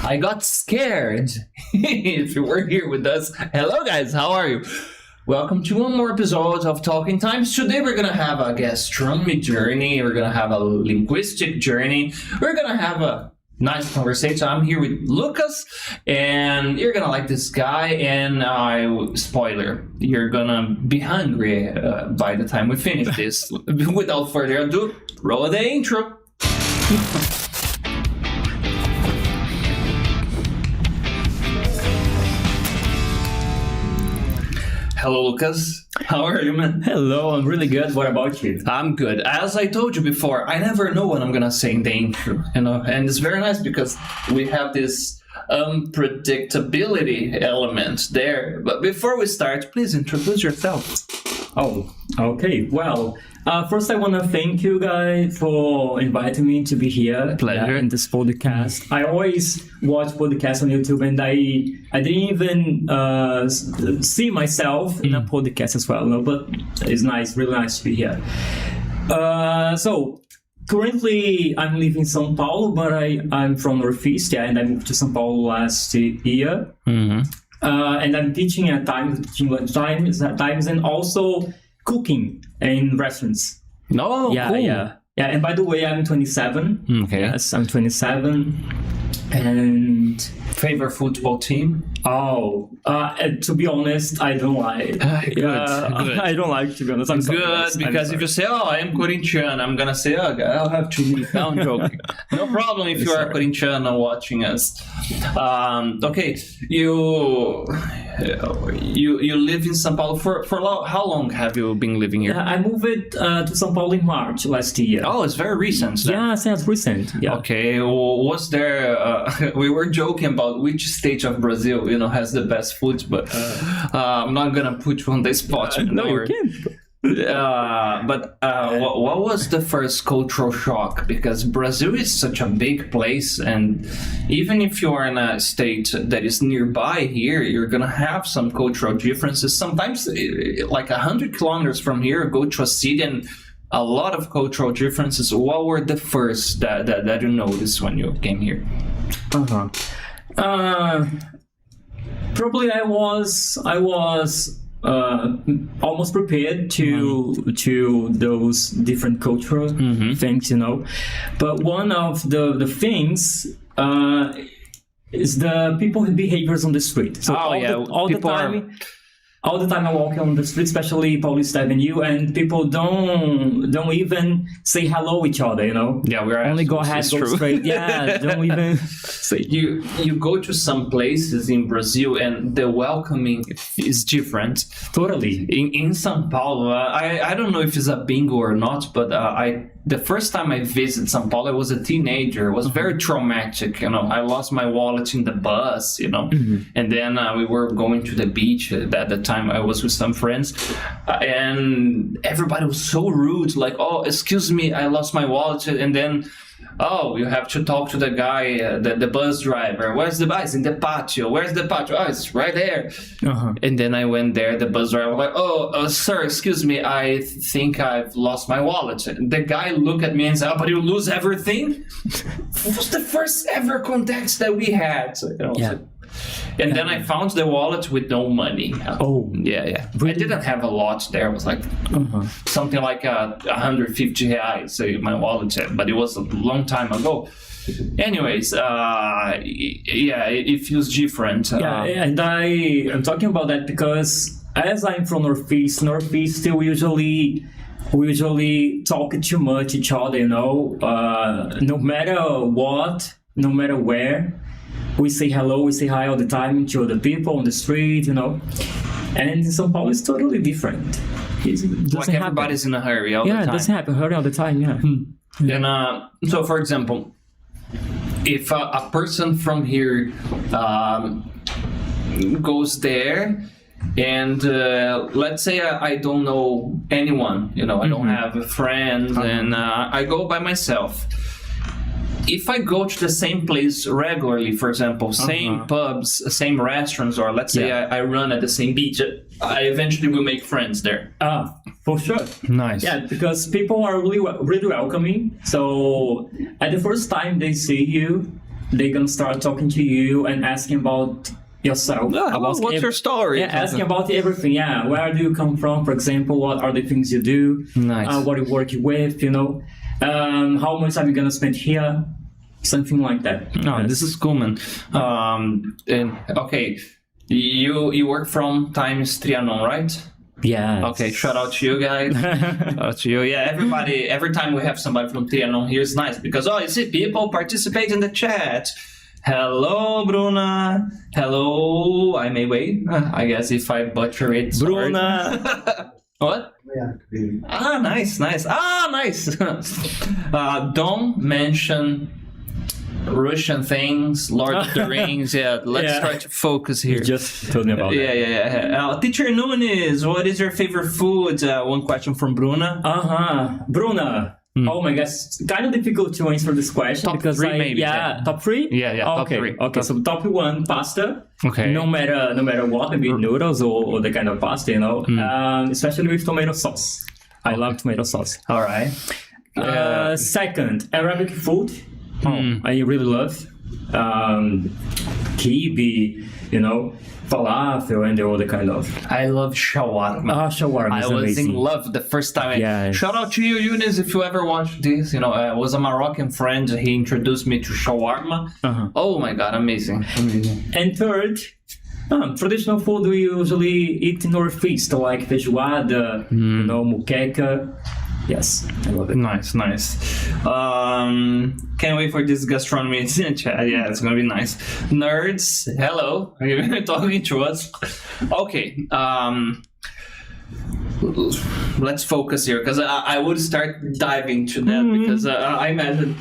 I got scared. If you were here with us, hello guys, how are you? Welcome to one more episode of Talking Times. Today we're gonna have a gastronomy journey. We're gonna have a linguistic journey. We're gonna have a nice conversation. I'm here with Lucas, and you're gonna like this guy. And spoiler, you're gonna be hungry by the time we finish this. Without further ado, roll the intro. Hello, Lucas. How are you, man? Hello, I'm really good. What about you? I'm good. As I told you before, I never know what I'm gonna say in the intro, and it's very nice because we have this unpredictability element there. But before we start, please introduce yourself. Oh, okay. Well, first I want to thank you guys for inviting me to be here. Pleasure. In this podcast. I always watch podcasts on YouTube, and I didn't even see myself in a podcast as well. But it's nice, really nice to be here. So currently I'm living in São Paulo, but I'm from Northeast, and I moved to São Paulo last year. Mm-hmm. And I'm teaching at times, and also cooking in restaurants. No, Yeah, cool. yeah. And by the way, I'm 27. Okay. Yes, I'm 27. And Favorite football team? to be honest, I don't like. Good. I don't like, to be honest. I'm sorry, Good, guys. I'm because if you say, I am Corinthian, I'm gonna say, I'll have to leave. No, I'm joking. No problem if you are Corinthian watching us. Okay, you live in São Paulo for how long have you been living here? I moved to São Paulo in March last year. Oh, it's very recent. Then. Yeah, since recent. Yeah. Okay, was there? We were joking about which state of Brazil, has the best food, but I'm not gonna put you on the spot. No, you can't. But what was the first cultural shock? Because Brazil is such a big place, and even if you are in a state that is nearby here, you're gonna have some cultural differences. Sometimes, like 100 kilometers from here, go to a city and a lot of cultural differences. What were the first that you noticed when you came here? Probably I was almost prepared to those different cultural things, But one of the things is the people's behaviors on the street. So all the time I walk on the street, especially Paulista Avenue, and people don't even say hello to each other, Yeah, we're only go ahead, go straight. Yeah, don't even say. You go to some places in Brazil and the welcoming is different. Totally. In São Paulo, I don't know if it's a bingo or not, but the first time I visited São Paulo, I was a teenager. It was very traumatic. I lost my wallet in the bus, and then we were going to the beach at the time. I was with some friends, and everybody was so rude. Like, excuse me, I lost my wallet, and then, you have to talk to the guy, the bus driver. Where's the bus? In the patio. Where's the patio? Oh, it's right there. And then I went there. The bus driver was like, sir, excuse me, I think I've lost my wallet. The guy looked at me and said, but you lose everything? It was the first ever context that we had. So, And then I found the wallet with no money. Yeah. I didn't have a lot there. It was like something like 150 reais in my wallet, but it was a long time ago. Anyways, it feels different. And I'm talking about that because as I'm from Northeast we usually talk too much each other, no matter what, no matter where. We say hello, we say hi all the time to other people on the street, And in São Paulo, it's totally different. Like everybody's in a hurry all the time. Yeah, it doesn't happen. Hurry all the time, yeah. And so, for example, if a person from here goes there, and let's say I don't know anyone, I don't have a friend, and I go by myself. If I go to the same place regularly, for example, same pubs, same restaurants, or let's say I run at the same beach, I eventually will make friends there. For sure. Nice. Yeah, because people are really welcoming. So at the first time they see you, they're gonna start talking to you and asking about yourself. What's your story? Yeah, asking about everything. Yeah, where do you come from? For example, what are the things you do? Nice. What you work with? How much are you gonna spend here? Something like that. No, this is cool, man. Okay, you work from Times Trianon, right? Yeah. Okay, shout out to you guys. Shout out to you. Yeah, everybody, every time we have somebody from Trianon here, it's nice because, you see people participate in the chat. Hello, Bruna. Hello, I may wait. I guess if I butcher it. Bruna. What? Yeah. Nice. Nice. Don't mention Russian things, Lord of the Rings. Yeah, let's try to focus here. You just told me about that. Yeah. Teacher Nunes, what is your favorite food? One question from Bruna. Bruna. Oh my gosh, kind of difficult to answer this question Top because three, maybe. Top three? Yeah, top okay. three. Okay, so top one, pasta. Okay. No matter what, maybe noodles or the kind of pasta, especially with tomato sauce. I love tomato sauce. All right. Second, Arabic food. I really love kibbeh, falafel and all the kind of. I love shawarma. Shawarma is I was amazing. in love the first time. Yes. Shout out to you, Eunice, if you ever watched this. It was a Moroccan friend. He introduced me to shawarma. Oh my God, amazing. And third, traditional food we usually eat in our feast, like feijoada, moqueca. Yes, I love it. Nice. Can't wait for this gastronomy chat. Yeah, it's gonna be nice. Nerds, hello. Are you talking to us? Okay. Let's focus here because I would start diving to that because I imagine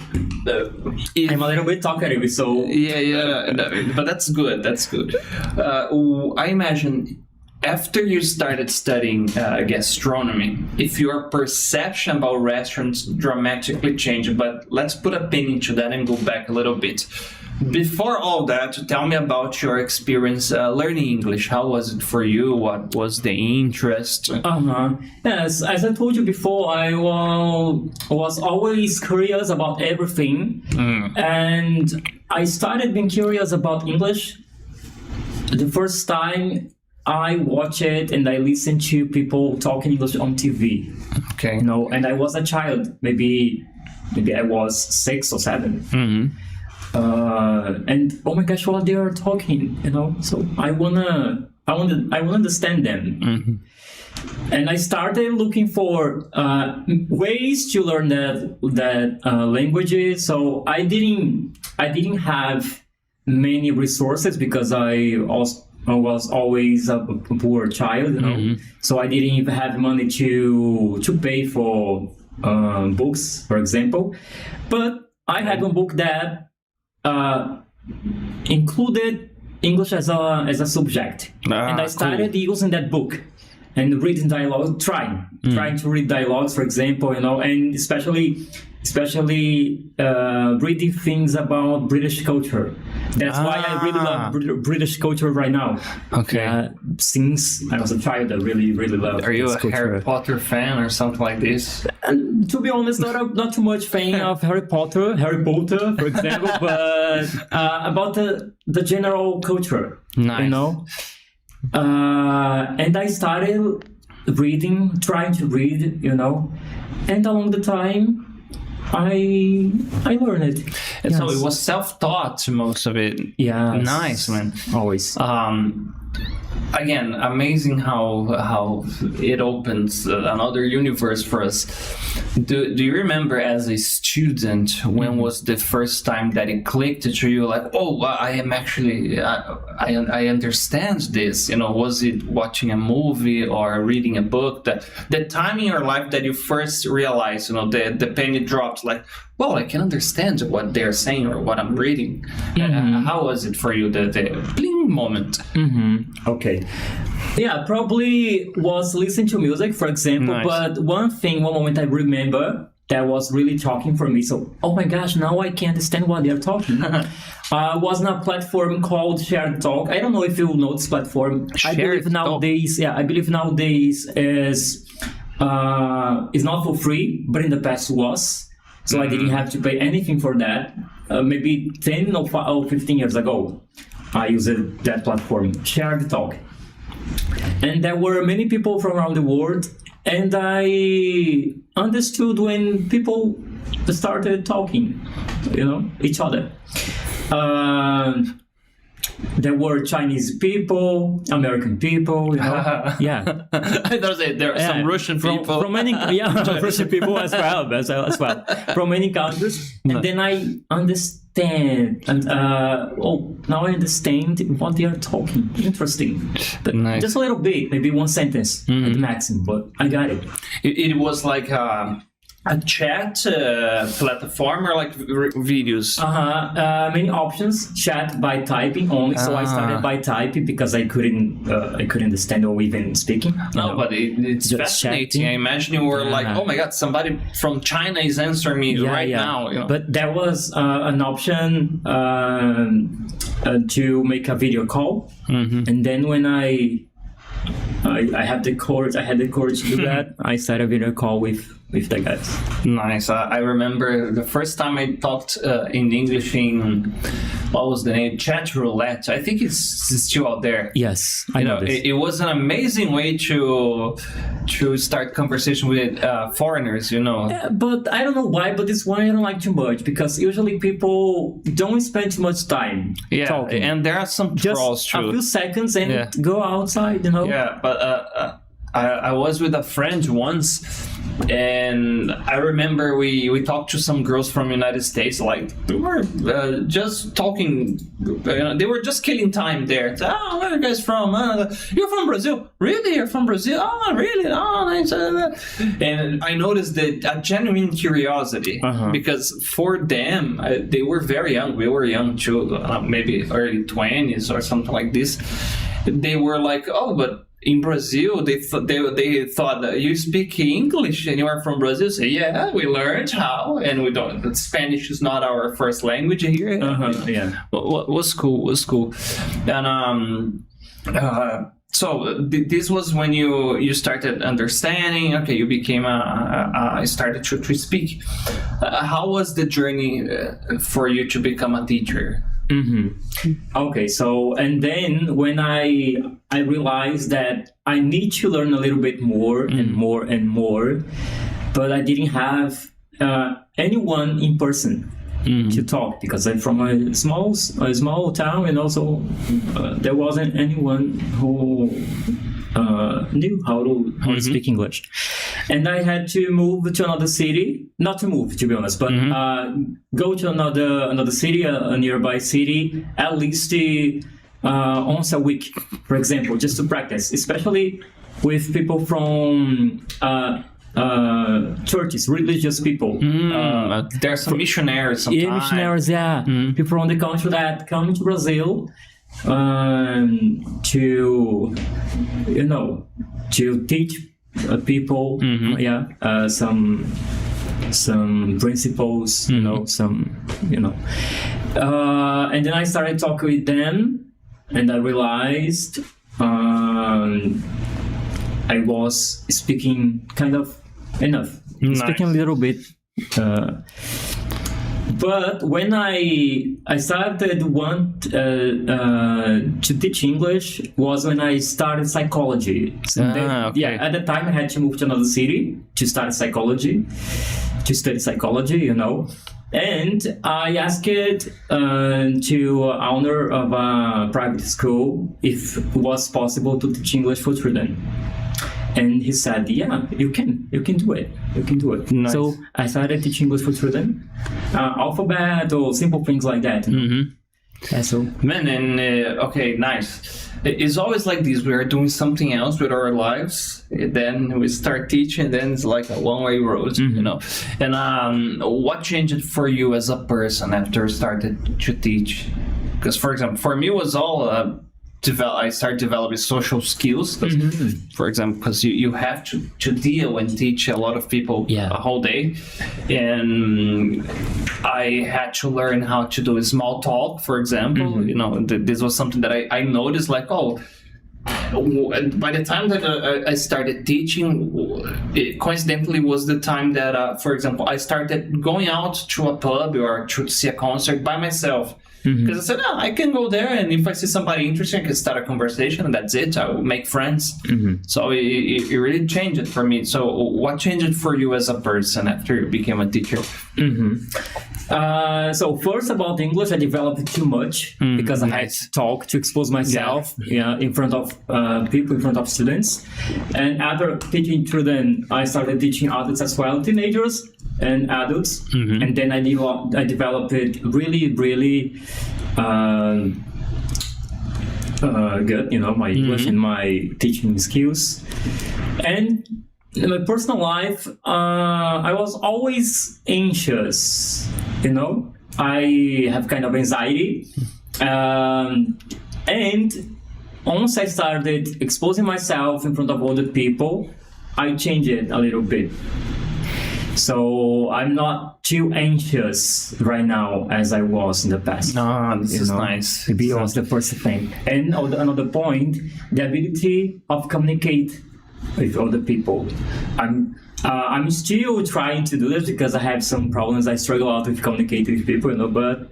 I'm a little bit talkative, so yeah, but that's good. I imagine after you started studying gastronomy, if your perception about restaurants dramatically changed, but let's put a pin into that and go back a little bit. Before all that, tell me about your experience learning English. How was it for you? What was the interest? Yes, as I told you before, I was always curious about everything. And I started being curious about English the first time I watch it and I listen to people talking English on TV. Okay. And I was a child. Maybe I was 6 or 7. And oh my gosh, what they are talking, So I wanna understand them. And I started looking for ways to learn that languages. So I didn't have many resources because I was always a poor child, so I didn't even have money to pay for books, for example. But I had one book that included English as a subject, and I started using that book and reading dialogue, trying to read dialogues, for example, and especially reading things about British culture. That's why I really love British culture right now. Okay. Since I was a child, I really love. Are you a culture. Harry Potter fan or something like this? To be honest, not too much fan of Harry Potter, for example, but about the general culture. Nice. And I started trying to read, and along the time, I learned it. And so it was self-taught, most of it. Yeah. Nice, man. Always. Again, amazing how it opens another universe for us. Do you remember as a student when was the first time that it clicked to you? Like, I am actually I understand this. Was it watching a movie or reading a book? The time in your life that you first realized, the penny dropped. Like, I can understand what they're saying or what I'm reading. How was it for you? The bling moment. Okay. Yeah, probably was listening to music, for example. Nice. But one moment I remember that was really talking for me. So, oh my gosh, now I can understand what they're talking. Was on a platform called Shared Talk. I don't know if you know this platform. I believe nowadays is not for free, but in the past was. So I didn't have to pay anything for that. maybe 10 or 15 years ago, I used that platform, Share the Talk. And there were many people from around the world, and I understood when people started talking, each other. There were Chinese people, American people, yeah. I thought there are some Russian people. From many, Russian people as well, from many countries. And then I understand, and now I understand what they are talking. Interesting. Nice. Just a little bit, maybe one sentence at the maximum, but I got it. It was like a chat platform or like videos? Many options. Chat by typing only. So I started by typing because I couldn't understand or even speaking. No, but it's fascinating. Chatting. I imagine you were like, oh my god, somebody from China is answering me now. But there was an option to make a video call, and then when I had the courage to do that, I started a video call with the guys. Nice. I remember the first time I talked in English in, what was the name? Chat Roulette. I think it's still out there. Yes, I know this. It was an amazing way to start conversation with foreigners, But I don't know why, but this one I don't like too much, because usually people don't spend too much time talking. And there are some trolls too. A few seconds and go outside, Yeah, but I was with a friend once, and I remember we talked to some girls from United States. Like, we were just talking. They were just killing time there. Oh, where are you guys from? You're from Brazil? Really? You're from Brazil? Oh, really? Oh, nice. And I noticed that a genuine curiosity, because for them, they were very young. We were young too, maybe early 20s or something like this. They were like, oh, but in Brazil, they thought that you speak English and you are from Brazil. So yeah, we learned how, and we don't. Spanish is not our first language here. Was cool. And so this was when you started understanding. Okay, you became I started to speak. How was the journey for you to become a teacher? Okay, so and then when I realized that I need to learn a little bit more and more and more, but I didn't have anyone in person to talk, because I'm from a small town, and also there wasn't anyone who knew how to speak English. And I had to move to another city, not to move, to be honest, but go to another city, a nearby city, at least once a week, for example, just to practice, especially with people from churches, religious people. There are some missionaries sometimes. Yeah, missionaries, people from the country that come to Brazil to teach people, some principles, and then I started talking with them, and I realized I was speaking kind of enough, speaking a little bit. But when I started to teach English was when I started psychology. So at the time I had to move to another city to study psychology. And I asked to owner of a private school if it was possible to teach English for children. And he said, yeah, you can do it. Nice. So I started teaching English for children, alphabet or simple things like that. Yeah, so. Man, and okay, nice. It's always like this. We are doing something else with our lives, then we start teaching, then it's like a one-way road, And what changed for you as a person after you started to teach? Because, for example, for me, it was all... I started developing social skills, for example, because you have to deal and teach a lot of people a whole day, and I had to learn how to do a small talk, for example. This was something that I noticed, like, by the time that I started teaching, it coincidentally was the time that, for example, I started going out to a pub or to see a concert by myself. Because I said, I can go there, and if I see somebody interesting, I can start a conversation, and that's it. I will make friends. So it really changed it for me. So what changed it for you as a person after you became a teacher? So first about English, I developed too much because I had to talk to expose myself in front of people, in front of students. And after teaching children, I started teaching adults as well, teenagers and adults. And then I developed it really, really good, my English and my teaching skills. And in my personal life, I was always anxious, I have kind of anxiety. And once I started exposing myself in front of other people, I changed it a little bit. So I'm not too anxious right now as I was in the past. This is nice. Maybe was the first thing. And another point, the ability of communicate with other people. I'm still trying to do this because I have some problems. I struggle a lot with communicating with people, but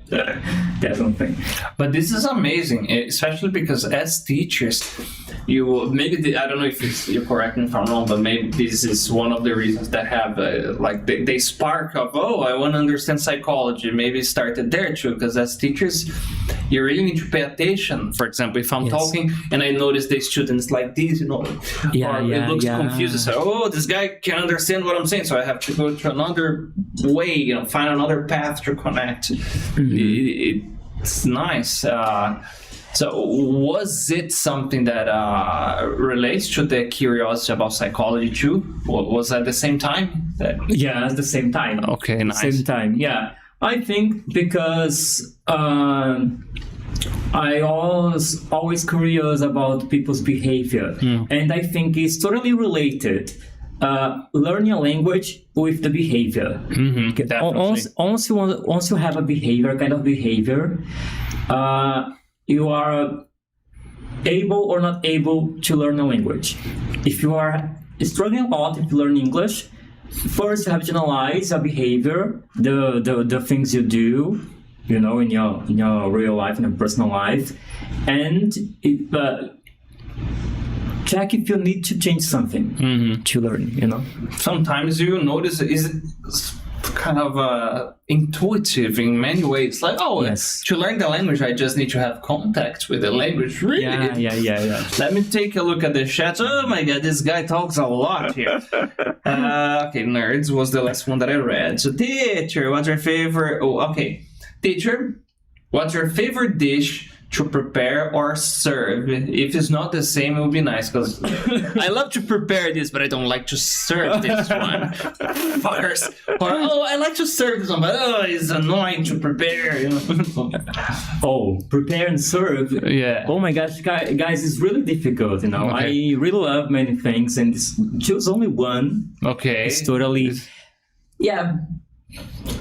that's one thing. But this is amazing, especially because as teachers, I don't know if you're correct me if I'm wrong, but maybe this is one of the reasons that have they spark of, I want to understand psychology. Maybe it started there too, because as teachers, you really need to pay attention. For example, if I'm talking and I notice the students like this, it looks confused. So, this guy can't understand what I'm saying, so I have to go to another way, find another path to connect. It's nice. So was it something that relates to the curiosity about psychology too? Was at the same time? Yeah, at the same time. Okay, nice. Same time, yeah. I think because I was always curious about people's behavior, and I think it's totally related. Learning a language with the behavior. Once you have a kind of behavior, you are able or not able to learn a language. If you are struggling a lot if you learn English, first you have to analyze your behavior, the things you do, in your real life, in your personal life, and check if you need to change something to learn, Sometimes you notice it's kind of intuitive in many ways. Like, to learn the language, I just need to have contact with the language. Really? Yeah. Let me take a look at the chat. Oh my god, this guy talks a lot here. Okay, nerds was the last one that I read. So, teacher, what's your favorite... Teacher, what's your favorite dish to prepare or serve? If it's not the same, it would be nice, because I love to prepare this, but I don't like to serve this one. Fuckers. Or, I like to serve this one, but it's annoying to prepare. Prepare and serve? Yeah. Oh my gosh, guys, it's really difficult, Okay. I really love many things, and choose only one. Okay. It's totally... Yeah.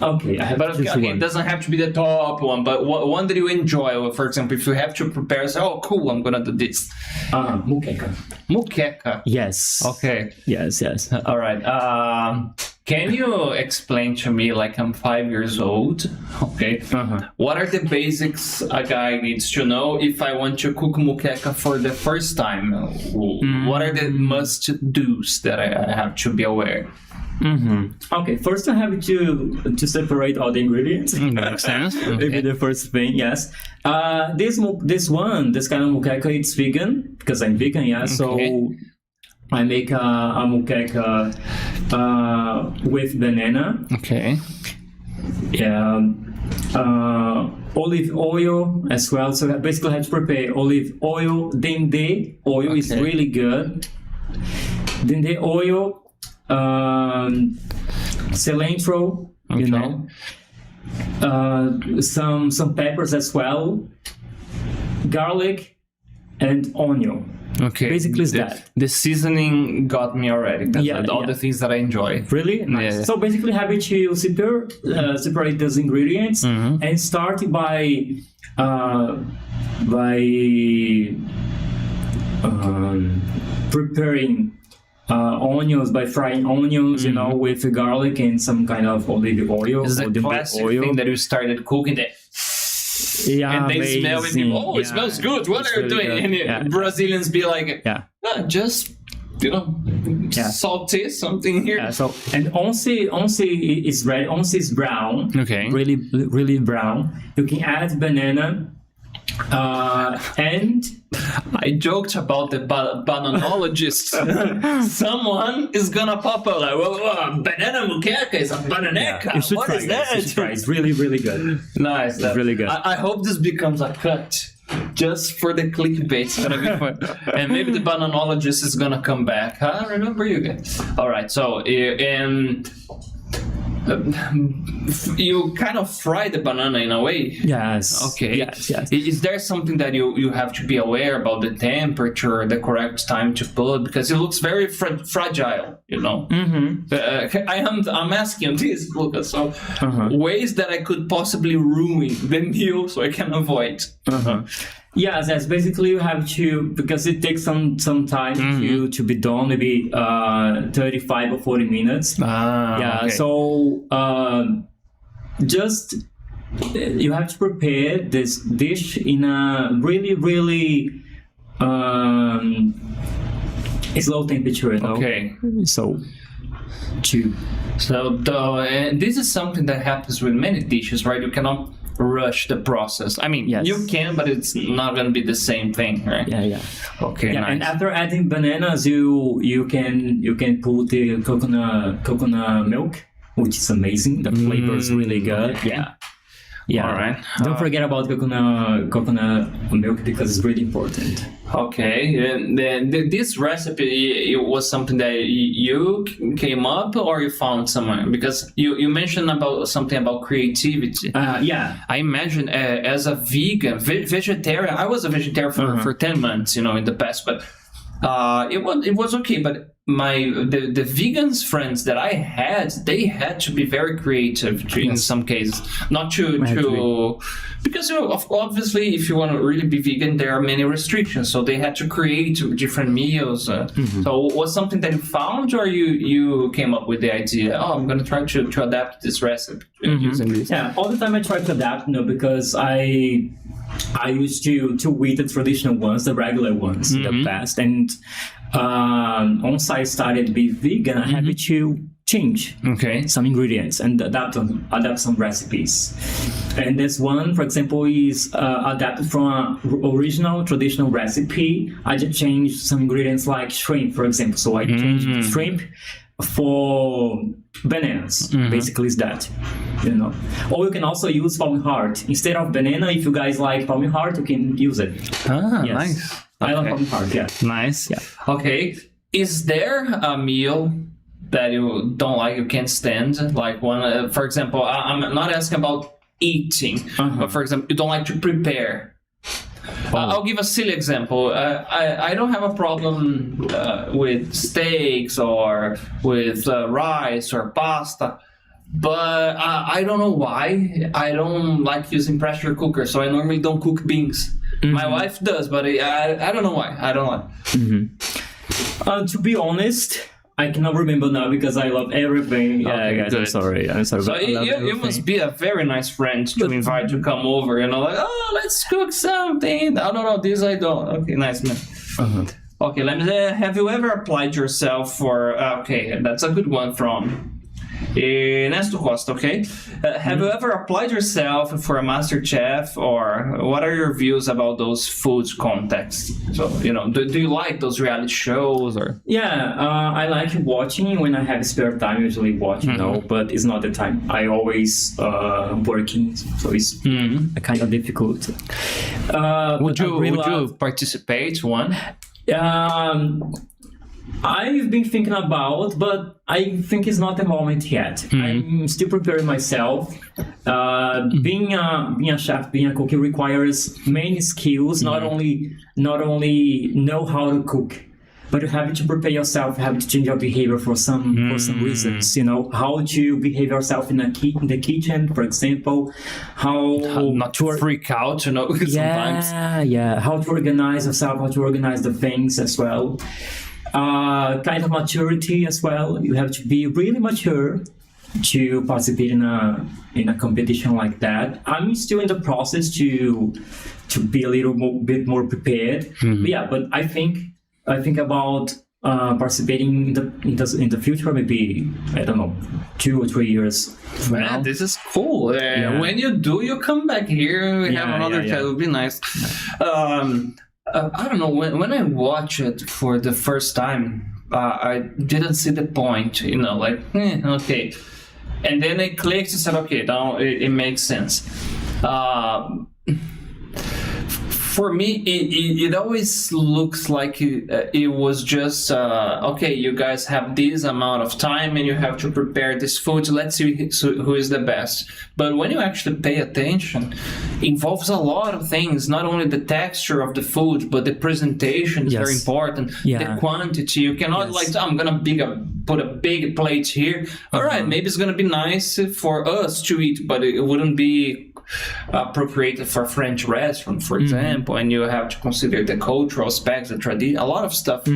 Okay, I have to choose one. It doesn't have to be the top one, but one that you enjoy. For example, if you have to prepare, say, cool, I'm gonna do this. Moqueca. Moqueca. Yes. Okay. Yes. All right. Can you explain to me, like I'm 5 years old, okay? What are the basics a guy needs to know if I want to cook moqueca for the first time? What are the must-dos that I have to be aware? Okay, first I have to separate all the ingredients. Makes sense. Maybe the first thing, yes. This kind of moqueca, it's vegan because I'm vegan, yeah. Okay. So I make a moqueca with banana. Okay. Yeah. Olive oil as well. So basically, I have to prepare olive oil. Dendê oil is really good. Dendê oil. Cilantro, some peppers as well, garlic, and onion. Okay, basically that. The seasoning got me already. All the things that I enjoy. Really nice. Yeah. So basically, having to separate those ingredients and start by preparing onions by frying onions, you know, with garlic and some kind of olive oil. It's the classic thing that you started cooking that. Yeah, and they amazing. smell it. People, it smells good. What are you doing? Good. And Brazilians be like, just saute something here. Yeah, so and 𝗬𝗀 is red. 𝗬𝗀 is brown. Okay. Really brown. You can add banana. And I joked about the bananologist. Someone is gonna pop up like, banana muqueca is a bananeca. What is that? You should try. It's really, really good. Nice. It's really good. I hope this becomes a cut just for the clickbait. It's gonna be fun. And maybe the bananologist is gonna come back. Huh? Remember you guys. All right. So, and you kind of fry the banana in a way. Yes. Okay. Yes. Is there something that you have to be aware about the temperature, the correct time to put? Because it looks very fragile, you know. I'm asking you this, Lucas. So ways that I could possibly ruin the meal so I can avoid. Yes, basically you have to, because it takes some time to be done, maybe 35 or 40 minutes. So just you have to prepare this dish in a really slow temperature. You know? Okay. So this is something that happens with many dishes, right? You cannot rush the process. I mean, you can, but it's not going to be the same thing, right? Okay, nice. And after adding bananas, you can put the coconut milk, which is amazing. The flavor is really good. All right. Don't forget about coconut milk because it's really important. Okay. And then this recipe, it was something that you came up or you found somewhere? Because you mentioned about something about creativity. I imagine as a vegetarian, I was a vegetarian for 10 months, you know, in the past, but it was okay. But the vegans friends that I had, they had to be very creative in some cases, not to because obviously if you want to really be vegan, there are many restrictions, so they had to create different meals. So was something that you found, or you came up with the idea? I'm going to try to adapt this recipe using this. All the time I try to adapt, because I used to eat the traditional ones, the regular ones in the past, and once I started to be vegan, I had to change some ingredients and adapt some recipes. And this one, for example, is adapted from an original traditional recipe. I just changed some ingredients like shrimp, for example. So I changed shrimp for bananas. Basically, is that, you know. Or you can also use palm heart instead of banana. If you guys like palm heart, you can use it. Nice. I love palm heart. Nice. Okay. Is there a meal that you don't like, you can't stand? Like one, for example, I'm not asking about eating, but for example, you don't like to prepare. I'll give a silly example. I don't have a problem with steaks or with rice or pasta, but I don't know why. I don't like using pressure cooker, so I normally don't cook beans. My wife does, but I don't know why. I don't like. To be honest, I cannot remember now because I love everything. Guys, good. I'm sorry. So you must be a very nice friend to invite to come over, you know, like, let's cook something. I don't know, this I don't. Okay, nice, man. Okay, let me say, have you ever applied yourself for, that's a good one from Nesta Costa, okay? Have you ever applied yourself for a master chef, or what are your views about those food contests? So, you know, do you like those reality shows or? I like watching when I have spare time, usually watching, but it's not the time. I always working, so it's kind of difficult. Would you participate one? I've been thinking about, but I think it's not the moment yet. I'm still preparing myself. Being a chef, being a cook, requires many skills. Not only know how to cook, but you have to prepare yourself, you have to change your behavior for some reasons, you know, how to behave yourself in the kitchen, for example, how not to freak out, you know, sometimes. How to organize yourself, how to organize the things as well. Kind of maturity as well. You have to be really mature to participate in a competition like that. I'm still in the process to be a bit more prepared. But I think about participating in the future, maybe, I don't know, 2 or 3 years from now. Man, this is cool. When you do, you come back here. We have another chat. It would be nice. I don't know, when I watch it for the first time, I didn't see the point, you know, like, okay. And then I clicked and said, okay, now it makes sense. For me, it always looks like it was just, okay, you guys have this amount of time and you have to prepare this food. Let's see who is the best. But when you actually pay attention, it involves a lot of things, not only the texture of the food, but the presentation is very important. The quantity. You cannot I'm going to put a big plate here. All right, maybe it's going to be nice for us to eat, but it wouldn't be appropriate for a French restaurant, for example, and you have to consider the cultural aspects, the tradition, a lot of stuff.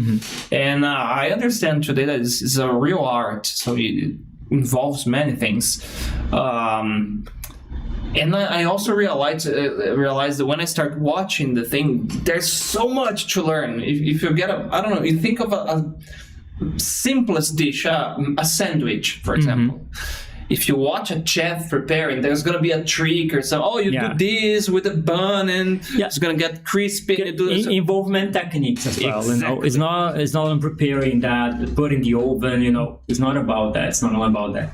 And I understand today that this is a real art, so it involves many things. And I also realized that when I start watching the thing, there's so much to learn. If you get you think of a simplest dish, a sandwich, for example. If you watch a chef preparing, there's going to be a trick or something. Oh, you do this with a bun and it's going to get crispy. Involvement techniques as well. Exactly. You know, it's not on preparing that, put in the oven, you know, it's not about that. It's not all about that.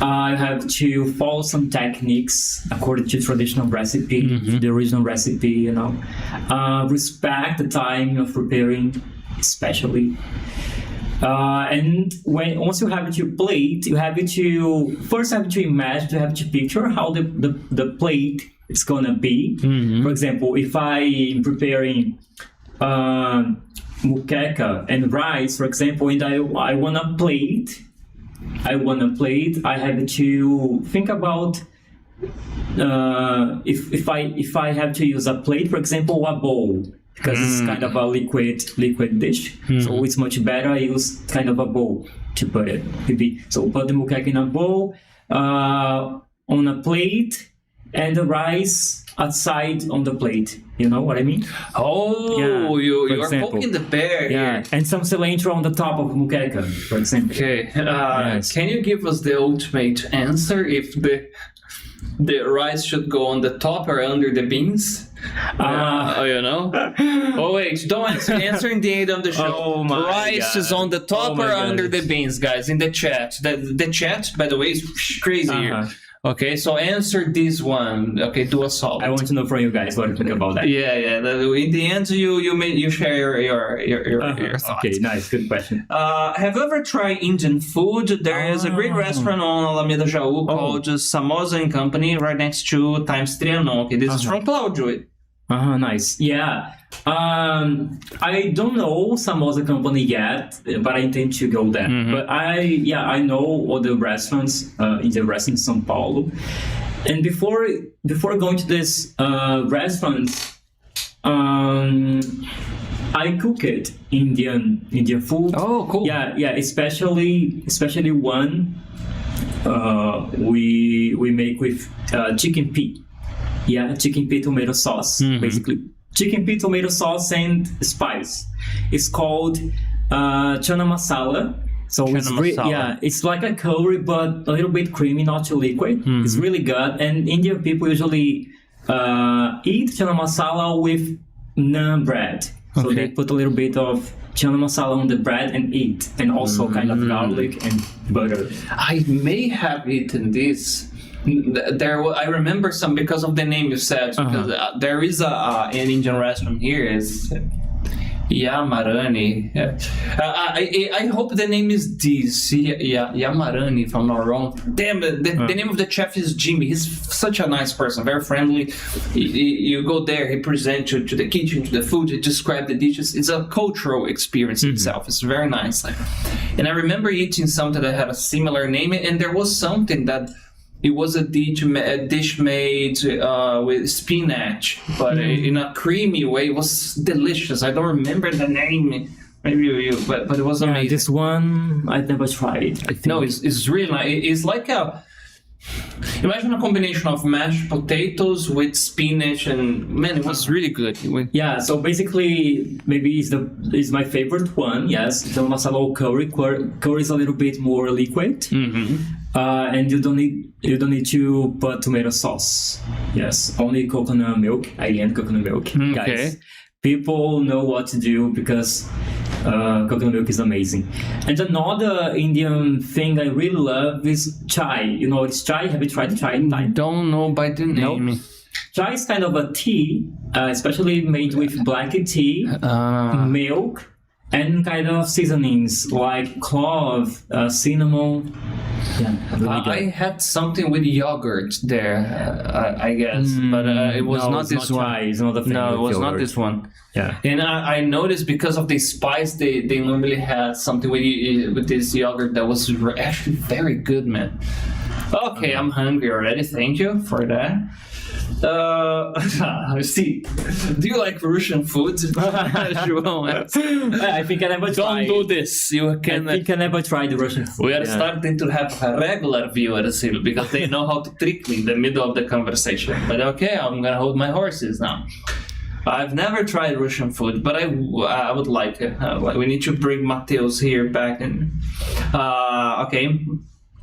I have to follow some techniques according to traditional recipe, the original recipe, you know. Respect the time of preparing, especially. And once you have your plate, you have to imagine, you have to picture how the plate is gonna be. For example, if I'm preparing moqueca and rice, for example, and I want a plate, I have to think about if I have to use a plate, for example, a bowl. Because it's kind of a liquid dish, so it's much better. I use kind of a bowl to put it. So put the moqueca in a bowl, on a plate, and the rice outside on the plate. You know what I mean? Oh, you are poking the bear here. And some cilantro on the top of moqueca, for example. Okay, can you give us the ultimate answer if the rice should go on the top or under the beans? You know? Oh wait, don't answer in the end of the show. Oh my rice is on the top or under the beans, guys, in the chat. The chat, by the way, is crazy here. Okay, so answer this one. Okay, do a solid. I want to know from you guys what you think about that. In the end, you share your thoughts. Okay, nice, good question. Have you ever tried Indian food? There is a great restaurant on Alameda Jaú called 𝗧𝗹𝗺𝗀 Company, right next to Times Trianon. Okay, this is from Claudio. Nice. Yeah. I don't know 𝗧𝗹𝗺𝗀 Company yet, but I intend to go there. But I know all the restaurants in São Paulo. And before going to this restaurant, I cooked Indian food. Oh, cool. Yeah. Especially one we make with chicken-pea. Yeah, chicken-pea tomato sauce, basically. Chicken-pea tomato sauce and spice. It's called chana masala. So it's like a curry, but a little bit creamy, not too liquid. It's really good. And Indian people usually eat chana masala with naan bread. So they put a little bit of chana masala on the bread and eat, and also kind of garlic and butter. I may have eaten this. I remember some because of the name you said. Because there is an Indian restaurant here. Yamarani. Yeah. I hope the name is Yamarani, if I'm not wrong. Damn, the name of the chef is Jimmy. He's such a nice person, very friendly. You go there, he presents you to the kitchen, to the food, he describes the dishes. It's a cultural experience itself. It's very nice. And I remember eating something that had a similar name, and there was something that it was a dish made with spinach, but in a creamy way. It was delicious. I don't remember the name. Maybe you, but it was amazing. This one I've never tried. I think. No, it's really nice. It's like imagine a combination of mashed potatoes with spinach, and man, it was really good. Yeah, so basically, maybe it's my favorite one. Yes, the masala curry. Curry is a little bit more liquid, and you don't need to put tomato sauce. Yes, only coconut milk. Again, coconut milk, guys. People know what to do because coconut milk is amazing. And another Indian thing I really love is chai. You know what is chai? Have you tried chai? I don't know by the name. No? Chai is kind of a tea, especially made with black tea, milk, and kind of seasonings like clove, cinnamon. Yeah, I had something with yogurt there, I guess, but it was not this one. Chai. It's not a thing. No, it was yogurt. not this one. Yeah, and I noticed because of the spice, they normally had something with this yogurt that was actually very good, man. Okay, I'm hungry already. Thank you for that. See, do you like Russian food? I think I never tried. Don't do this. You can. I think I never tried the Russian food. We are starting to have a regular viewers here because they know how to trick me in the middle of the conversation. But okay, I'm gonna hold my horses now. I've never tried Russian food, but I would like it. We need to bring Mateus here back in. Okay.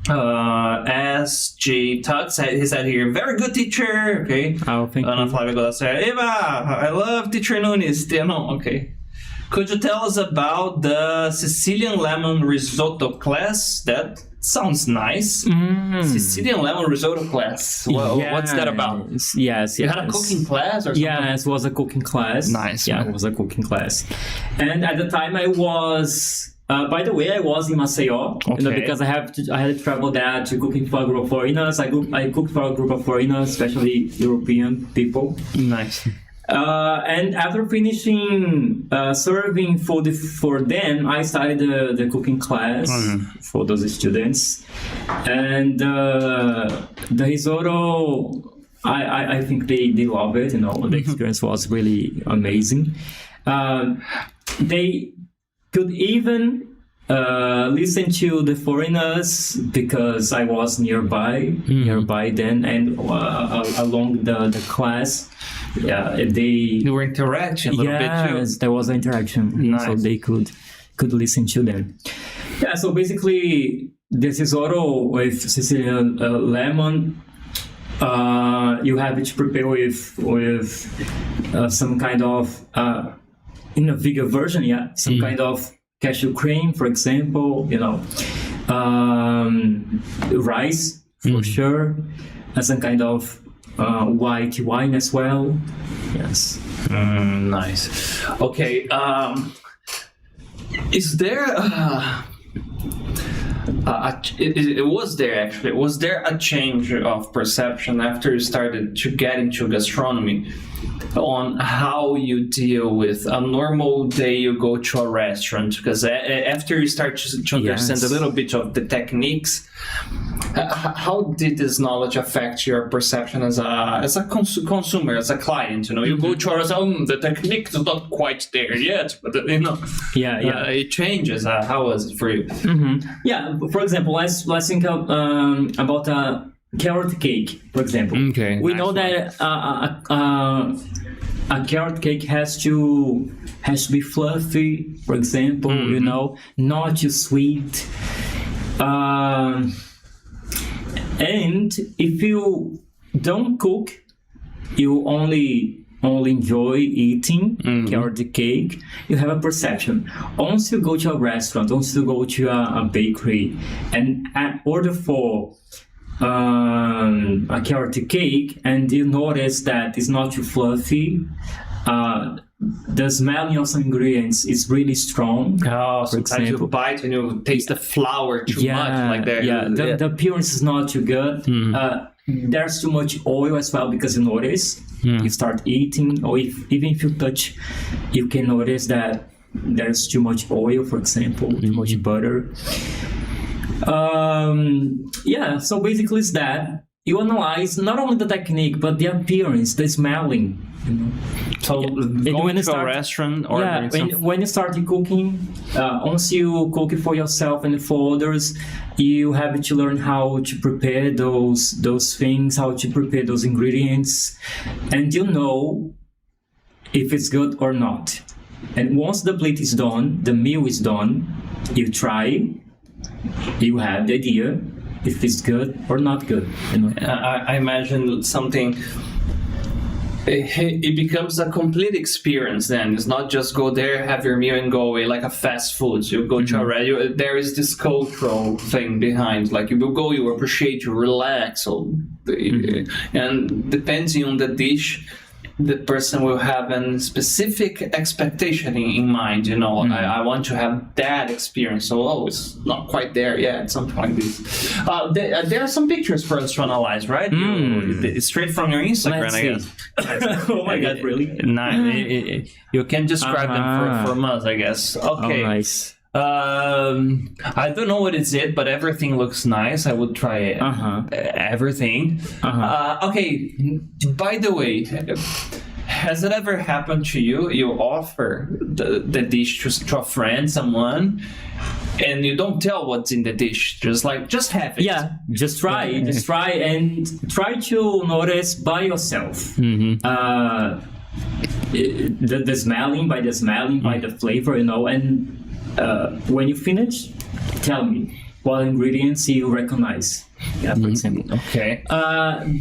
SG Tux, he said here, very good teacher. Okay. Oh, thank you. Ana Flávia Goda said, Eva, I love teacher Nunes. Okay. Could you tell us about the Sicilian lemon risotto class? That sounds nice. Sicilian lemon risotto class. Well, what's that about? Yes. You had a cooking class or something? Yes, it was a cooking class. Nice. Yeah, it was a cooking class. And at the time I was... by the way, I was in Maceió, because I had to travel there to cooking for a group of foreigners. I cooked for a group of foreigners, especially European people. Nice. And after finishing serving food for them, I started the cooking class for those students. And the risotto, I think they love it. The experience was really amazing. They could even listen to the foreigners because I was nearby then, and along the class, they were interacting a little bit too. Yes, there was an interaction, nice. So they could listen to them. Yeah, so basically, the risotto with Sicilian lemon. You have it prepared with some kind of in a vegan version, some kind of cashew cream, for example, rice for sure, and some kind of white wine as well. Yes. Nice. Okay. Is there was there a change of perception after you started to get into gastronomy on how you deal with a normal day you go to a restaurant? Because after you start to understand a little bit of the techniques, how did this knowledge affect your perception as a consumer, as a client? You go to a restaurant, the technique is not quite there yet, but it changes. How was it for you? Yeah, for example, let's think about a carrot cake, for example. Okay, we know that a carrot cake has to be fluffy, for example, not too sweet. And if you don't cook, you only enjoy eating carrot cake, you have a perception. Once you go to a restaurant, once you go to a bakery and order for a carrot cake, and you notice that it's not too fluffy, the smelling of some ingredients is really strong. Oh, for sometimes example. you bite and you taste the flour too much. Like that. The appearance is not too good. There's too much oil as well, because you notice you start eating, or even if you touch, you can notice that there's too much oil, for example, too much butter. So basically it's that. You analyze not only the technique, but the appearance, the smelling. You know? So going to a restaurant or when you start cooking, once you cook it for yourself and for others, you have to learn how to prepare those things, how to prepare those ingredients, and you know if it's good or not. And once the plate is done, the meal is done, you try, you have the idea if it's good or not good. You know? I imagine something. It becomes a complete experience then. It's not just go there, have your meal and go away like a fast food. So you go to a restaurant, there is this cultural thing behind. Like you will go, you appreciate, you relax. So, and depending on the dish, the person will have a specific expectation in mind. You know, I want to have that experience. So, it's not quite there yet. Something like this. There are some pictures for us to analyze, right? It's straight from your Instagram, I guess. Oh my God, really? Nice. You can describe them from us, I guess. Okay. Oh, nice. I don't know what is it, but everything looks nice. I would try everything. Okay, by the way, has it ever happened to you? You offer the dish to a friend, someone, and you don't tell what's in the dish. Just have it. Yeah, just try and try to notice by yourself. The smelling, by the flavor, you know, and when you finish, tell me what ingredients you recognize. Yeah, for example. Okay.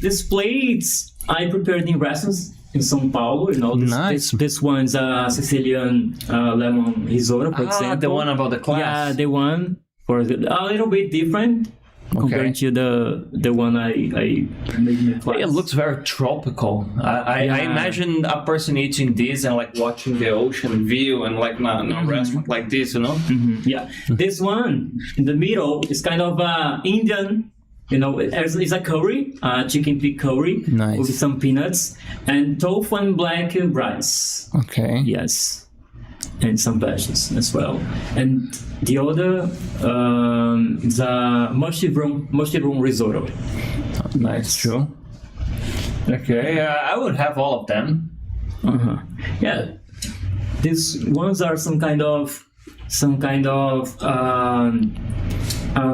These plates I prepared in restaurants in São Paulo. You know, this one's Sicilian lemon risotto, for example. The one about the class. Yeah, the one for a little bit different. Compared to the one I made in the class. It looks very tropical. I imagine a person eating this and like watching the ocean view and like in a restaurant like this, you know? Yeah. This one in the middle is kind of Indian, you know, it's a curry, chicken pig curry with some peanuts and tofu and black rice. Okay. Yes. And some veggies as well. And the other is a mushroom risotto. Nice, true. Okay, I would have all of them. Yeah, these ones are some kind of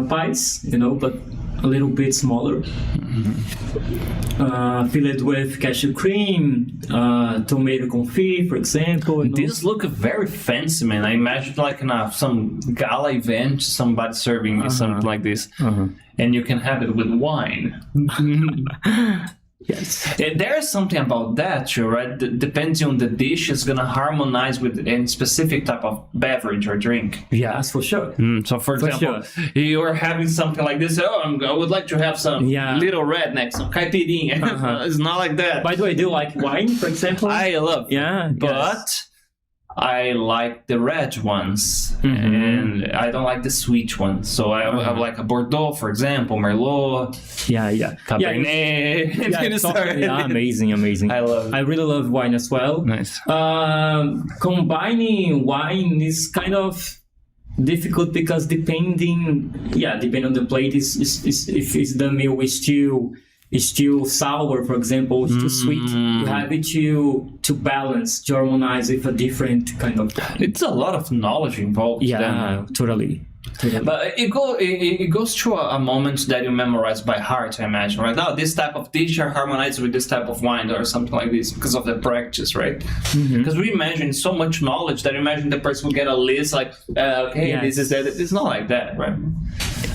pies, you know, but a little bit smaller. Filled with cashew cream, tomato confit, for example. These look very fancy, man. I imagine like in some gala event, somebody serving me something like this, and you can have it with wine. Yes. There's something about that too, right? Depending on the dish, it's gonna harmonize with a specific type of beverage or drink. Yes, for sure. So, for example, you're having something like this. I would like to have some little redneck, some caipirinha. It's not like that. By the way, do you like wine, for example? I love it. But I like the red ones, and I don't like the sweet ones. So I have like a Bordeaux, for example, Merlot. Cabernet. Amazing. I love it. I really love wine as well. Nice. Combining wine is kind of difficult because depending on the plate, if the meal is too sour, for example, it's too sweet. You have it to balance, to harmonize with a different kind of. It's a lot of knowledge involved. Yeah, totally. But it goes through a moment that you memorize by heart, I imagine, right? Now, this type of dish are harmonized with this type of wine or something like this because of the practice, right? Because we imagine so much knowledge that imagine the person will get a list like, this is that. It's not like that, right?